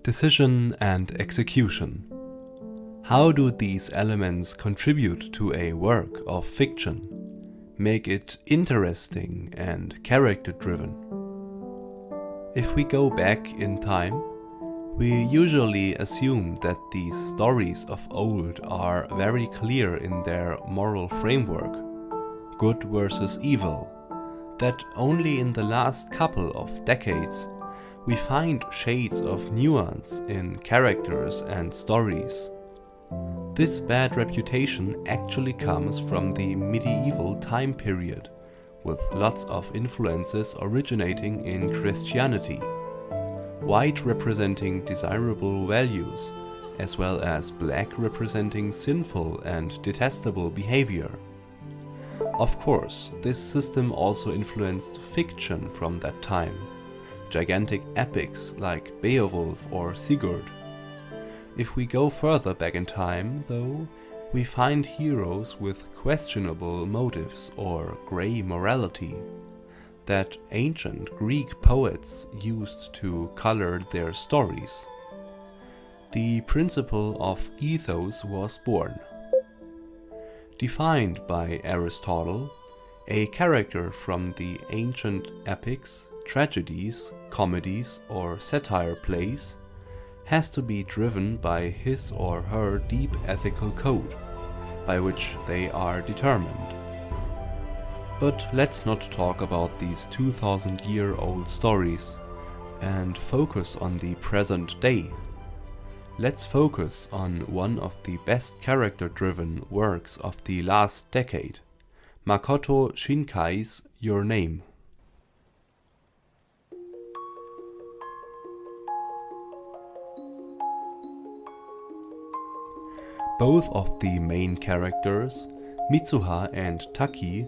Decision and execution. How do these elements contribute to a work of fiction, make it interesting and character-driven? If we go back in time, we usually assume that these stories of old are very clear in their moral framework, good versus evil, that only in the last couple of decades we find shades of nuance in characters and stories. This bad reputation actually comes from the medieval time period, with lots of influences originating in Christianity. White representing desirable values, as well as black representing sinful and detestable behavior. Of course, this system also influenced fiction from that time, gigantic epics like Beowulf or Sigurd. If we go further back in time, though, we find heroes with questionable motives or grey morality that ancient Greek poets used to color their stories. The principle of ethos was born. Defined by Aristotle, a character from the ancient epics, tragedies, comedies, or satire plays has to be driven by his or her deep ethical code, by which they are determined. But let's not talk about these 2000-year-old stories and focus on the present day. Let's focus on one of the best character-driven works of the last decade, Makoto Shinkai's Your Name. Both of the main characters, Mitsuha and Taki,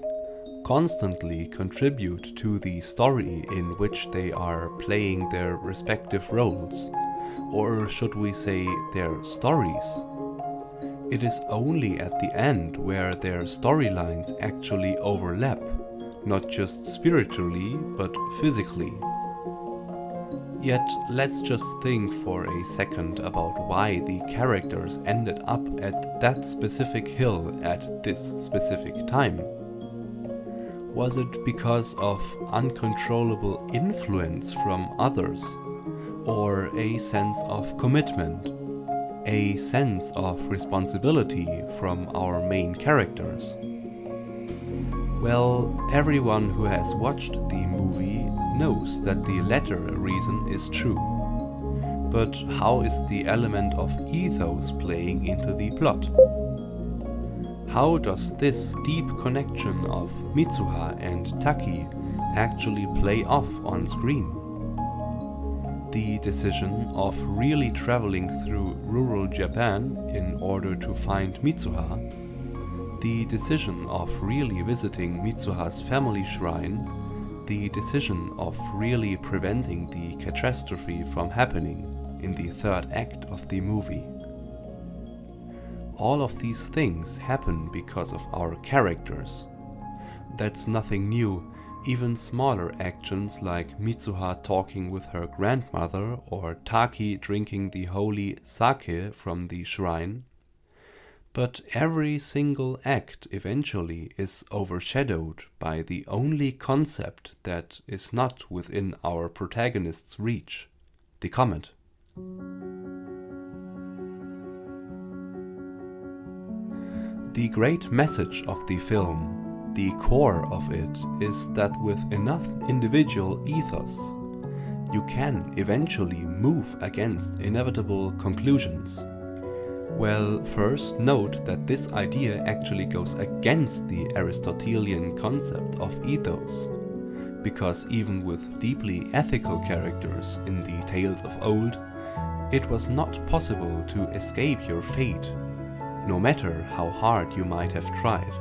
constantly contribute to the story in which they are playing their respective roles, or should we say their stories. It is only at the end where their storylines actually overlap, not just spiritually but physically. Yet let's just think for a second about why the characters ended up at that specific hill at this specific time. Was it because of uncontrollable influence from others, or a sense of commitment, a sense of responsibility from our main characters? Well, everyone who has watched the movie knows that the latter reason is true. But how is the element of ethos playing into the plot? How does this deep connection of Mitsuha and Taki actually play off on screen? The decision of really traveling through rural Japan in order to find Mitsuha, the decision of really visiting Mitsuha's family shrine, the decision of really preventing the catastrophe from happening in the third act of the movie. All of these things happen because of our characters. That's nothing new. Even smaller actions like Mitsuha talking with her grandmother or Taki drinking the holy sake from the shrine. But every single act eventually is overshadowed by the only concept that is not within our protagonist's reach, the comet. The great message of the film, the core of it, is that with enough individual ethos, you can eventually move against inevitable conclusions. Well, first note that this idea actually goes against the Aristotelian concept of ethos, because even with deeply ethical characters in the tales of old, it was not possible to escape your fate, no matter how hard you might have tried.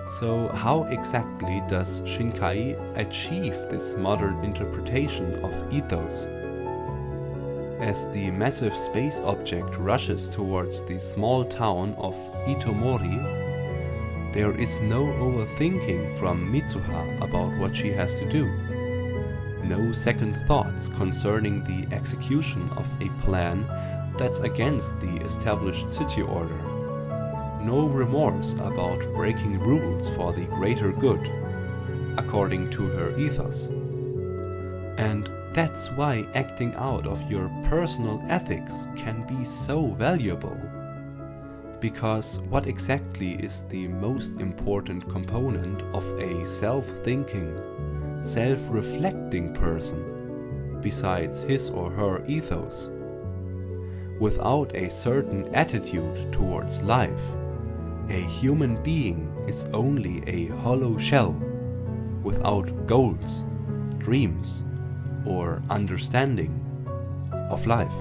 So how exactly does Shinkai achieve this modern interpretation of ethos? As the massive space object rushes towards the small town of Itomori, there is no overthinking from Mitsuha about what she has to do. no second thoughts concerning the execution of a plan that's against the established city order, no remorse about breaking rules for the greater good, according to her ethos. And that's why acting out of your personal ethics can be so valuable. Because what exactly is the most important component of a self-thinking, self-reflecting person besides his or her ethos? Without a certain attitude towards life, a human being is only a hollow shell without goals, dreams, or understanding of life.